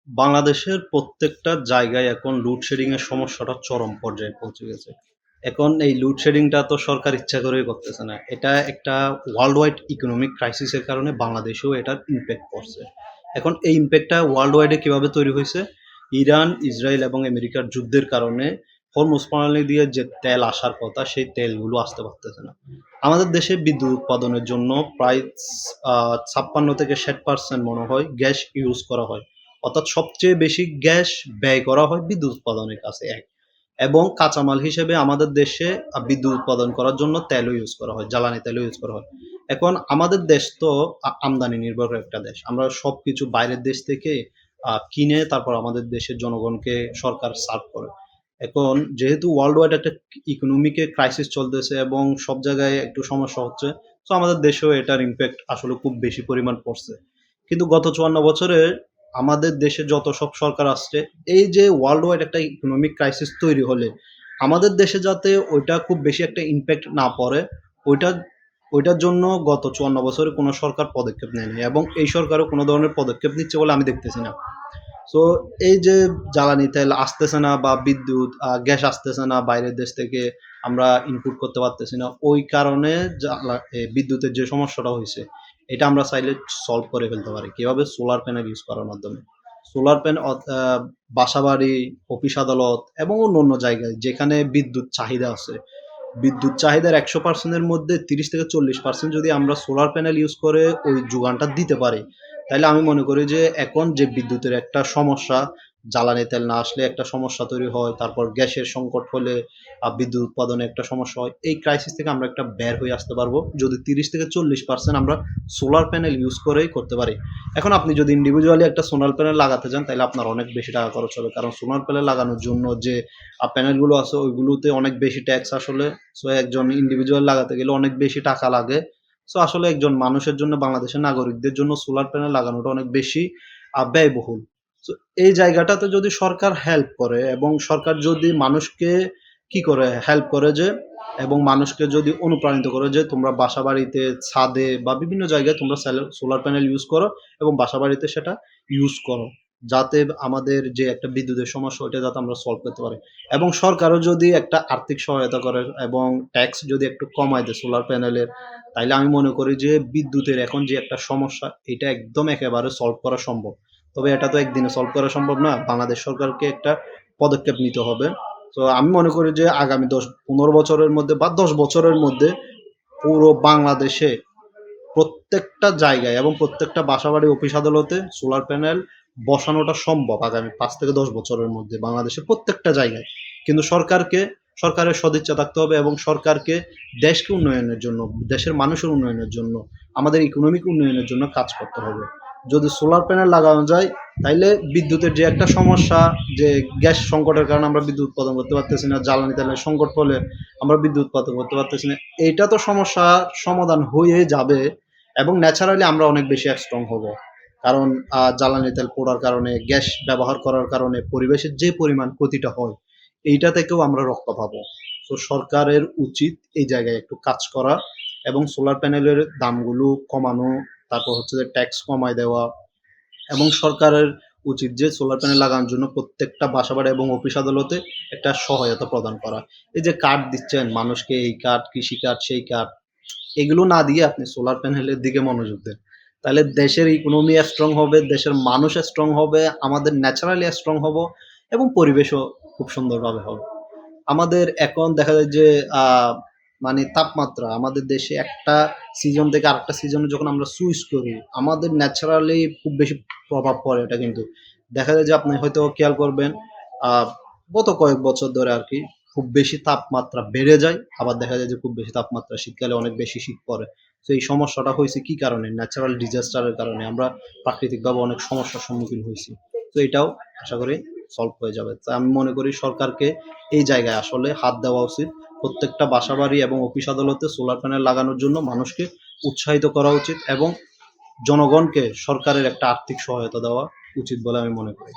বাংলাদেশের প্রত্যেকটা জায়গায় এখন লোডশেডিং এর সমস্যাটা চরম পর্যায়ে পৌঁছে গেছে। এখন এই লোডশেডিংটা তো সরকার ইচ্ছা করেই করতেছে না। এটা একটা ওয়ার্লড ওয়াইড ইকোনমিক ক্রাইসিস এর কারণে বাংলাদেশেও এটার ইমপ্যাক্ট পড়ছে। এখন এই ইমপ্যাক্টটা ওয়ার্লড ওয়াইড এ কিভাবে তৈরি হইছে? ইরান, ইসরায়েল এবং আমেরিকার যুদ্ধের কারণে হরমুজ প্রণালী দিয়ে যে তেল আসার কথা সেই তেলগুলো আসতে পারতেছে না। আমাদের দেশে বিদ্যুৎ উৎপাদনের জন্য প্রায় ৫৬ থেকে ৬০% মনে হয় গ্যাস ইউজ করা হয়। অর্থাৎ সবচেয়ে বেশি গ্যাস ব্যয় করা হয় বিদ্যুৎ উৎপাদনের কাছে এবং কাঁচামাল হিসেবে আমাদের দেশে বিদ্যুৎ উৎপাদন করার জন্য তেলও ইউজ করা হয়, জ্বালানি তেলও ইউজ করা হয়। এখন আমাদের দেশ তো আমদানি নির্ভর একটা দেশ। আমরা সবকিছু বাইরের দেশ থেকে কিনে তারপর আমাদের দেশের জনগণকে সরকার সার্ভ করে। এখন যেহেতু ওয়ার্লড ওয়াইড একটা ইকোনমিক ক্রাইসিস চলতেছে এবং সব জায়গায় একটু সমস্যা হচ্ছে, তো আমাদের দেশেও এটার ইমপ্যাক্ট আসলে খুব বেশি পরিমাণ পড়ছে। কিন্তু গত ৫৪ বছরে আমাদের দেশে যত সব সরকার আসছে, এই যে ওয়ার্লড ওয়াইড একটা ইকোনমিক ক্রাইসিস তৈরি হলে আমাদের দেশে যাতে ওইটা খুব বেশি একটা ইমপ্যাক্ট না পড়ে, ওইটা ওইটার জন্য গত ৫৪ বছরে কোনো সরকার পদক্ষেপ নেয়নি এবং এই সরকারও কোনো ধরনের পদক্ষেপ নিচ্ছে বলে আমি দেখতেছি না। সো এই যে জ্বালানি তেল আসতেছে না বা বিদ্যুৎ গ্যাস আসতেছে না বাইরের দেশ থেকে, আমরা ইনপুট করতে পারতেছি না, ওই কারণে বিদ্যুতের যে সমস্যাটা হয়েছে এটা আমরা চাইলে সলভ করে ফেলতে পারি কিভাবে? সোলার প্যানেল ইউজ করার মাধ্যমে। সোলার প্যানেল বাসাবাড়ি, অফিস আদালত এবং অন্য অন্য জায়গায় যেখানে বিদ্যুৎ চাহিদা আছে, বিদ্যুৎ চাহিদার ১০০% এর মধ্যে ৩০ থেকে ৪০% যদি আমরা সোলার প্যানেল ইউজ করে ওই যোগানটা দিতে পারি, তাইলে আমি মনে করি যে এখন যে বিদ্যুতের একটা সমস্যা, জ্বালানি তেল না আসলে একটা সমস্যা তৈরি হয়, তারপর গ্যাসের সংকট হলে বিদ্যুৎ উৎপাদনে একটা সমস্যা হয়। এই ক্রাইসিস থেকে আমরা একটা বের হয়ে আসতে পারবো যদি ৩০ থেকে ৪০% আমরা সোলার প্যানেল ইউজ করেই করতে পারি। এখন আপনি যদি ইন্ডিভিজুয়ালি একটা সোলার প্যানেল লাগাতে চান তাহলে আপনার অনেক বেশি টাকা খরচ হবে। কারণ সোলার প্যানেল লাগানোর জন্য যে প্যানেলগুলো আছে ওইগুলোতে অনেক বেশি ট্যাক্স আসলে। সো একজন ইন্ডিভিজুয়াল লাগাতে গেলে অনেক বেশি টাকা লাগে। সো আসলে একজন মানুষের জন্য, বাংলাদেশের নাগরিকদের জন্য সোলার প্যানেল লাগানোটা অনেক বেশি ব্যয়বহুল। সো এই জায়গাটাতে যদি সরকার হেল্প করে এবং সরকার যদি মানুষকে কি করে হেল্প করে যে এবং মানুষকে যদি অনুপ্রাণিত করে যে তোমরা বাসাবাড়িতে, ছাদে বা বিভিন্ন জায়গায় তোমরা সোলার প্যানেল ইউজ করো এবং বাসাবাড়িতে সেটা ইউজ করো। যাতে আমাদের যে একটা বিদ্যুতের সমস্যা ওইটা যাতে আমরা সলভ করতে পারি। এবং সরকারও যদি একটা আর্থিক সহায়তা করে এবং ট্যাক্স যদি একটু কমায় দেয় সোলার প্যানেলের, তাইলে আমি মনে করি যে বিদ্যুতের এখন যে একটা সমস্যা এটা একদম একেবারে সলভ করা সম্ভব। তবে এটা তো একদিনে সলভ করা সম্ভব না। বাংলাদেশ সরকারকে একটা পদক্ষেপ নিতে হবে। তো আমি মনে করি যে আগামী ১০-১৫ বছরের মধ্যে বা ১০ বছরের মধ্যে পুরো বাংলাদেশে প্রত্যেকটা জায়গায় এবং প্রত্যেকটা বাসাবাড়ি, অফিস আদালতে সোলার প্যানেল বসানোটা সম্ভব আগামী ৫ থেকে ১০ বছরের মধ্যে বাংলাদেশের প্রত্যেকটা জায়গায়। কিন্তু সরকারের সদিচ্ছা থাকতে হবে এবং সরকারকে দেশকে উন্নয়নের জন্য, দেশের মানুষের উন্নয়নের জন্য, আমাদের ইকোনমিক উন্নয়নের জন্য কাজ করতে হবে। যদি সোলার প্যানেল লাগানো যায় তাইলে বিদ্যুতের যে একটা সমস্যা, যে গ্যাস সংকটের কারণে আমরা বিদ্যুৎ উৎপাদন করতে পারতেছি না, জ্বালানি তেলের সংকট হলে আমরা বিদ্যুৎ উৎপাদন করতে পারতেছি না, এইটা তো সমস্যা সমাধান হয়ে যাবে এবং ন্যাচারালি আমরা অনেক বেশি স্ট্রং হব। কারণ জ্বালানি তেল পোড়ার কারণে, গ্যাস ব্যবহার করার কারণে পরিবেশের যে পরিমাণ ক্ষতিটা হয় এইটা থেকেও আমরা রক্ষা পাবো। তো সরকারের উচিত এই জায়গায় একটু কাজ করা এবং সোলার প্যানেলের দামগুলো কমানো, তারপর হচ্ছে যে ট্যাক্স কমায় দেওয়া এবং সরকারের উচিত যে সোলার প্যানেল লাগানোর জন্য প্রত্যেকটা বাসাবাড়ি এবং অফিস আদালতে একটা সহায়তা প্রদান করা। এই যে কার্ড দিচ্ছেন মানুষকে, এই কার্ড, কৃষি কার্ড, সেই কার্ড, এগুলো না দিয়ে আপনি সোলার প্যানেলের দিকে মনোযোগ দেন। তাহলে দেশের ইকোনমি স্ট্রং হবে, দেশের মানুষ স্ট্রং হবে, আমাদের ন্যাচারালি স্ট্রং হব এবং পরিবেশও খুব সুন্দরভাবে হবে। আমাদের এখন দেখা যায় যে মানে তাপমাত্রা আমাদের দেশে একটা সিজন থেকে আরেকটা সিজনে যখন আমরা সুইচ করি, আমাদের ন্যাচারালি খুব বেশি প্রভাব পড়ে এটা কিন্তু। দেখা যায় যে আপনি হয়তো খেয়াল করবেন আ গত কয়েক বছর ধরে আরকি খুব বেশি তাপমাত্রা বেড়ে যায়। আবার দেখা যায় যে খুব বেশি তাপমাত্রা শীতকালে অনেক বেশি শীত পড়ে। তো এই সমস্যাটা হইছে কি কারণে? ন্যাচারাল ডিজাস্টার এর কারণে। আমরা প্রাকৃতিকভাবে অনেক সমস্যার সম্মুখীন হইছি। তো এটাও আশা করি সলভ হয়ে যাবে। তো আমি মনে করি সরকারকে এই জায়গায় আসলে হাত দেওয়া উচিত। প্রত্যেকটা বাসাবাড়ি এবং অফিস আদালতে সোলার প্যানেল লাগানোর জন্য মানুষকে উৎসাহিত করা উচিত এবং জনগণকে সরকারের একটা আর্থিক সহায়তা দেওয়া উচিত বলে আমি মনে করি।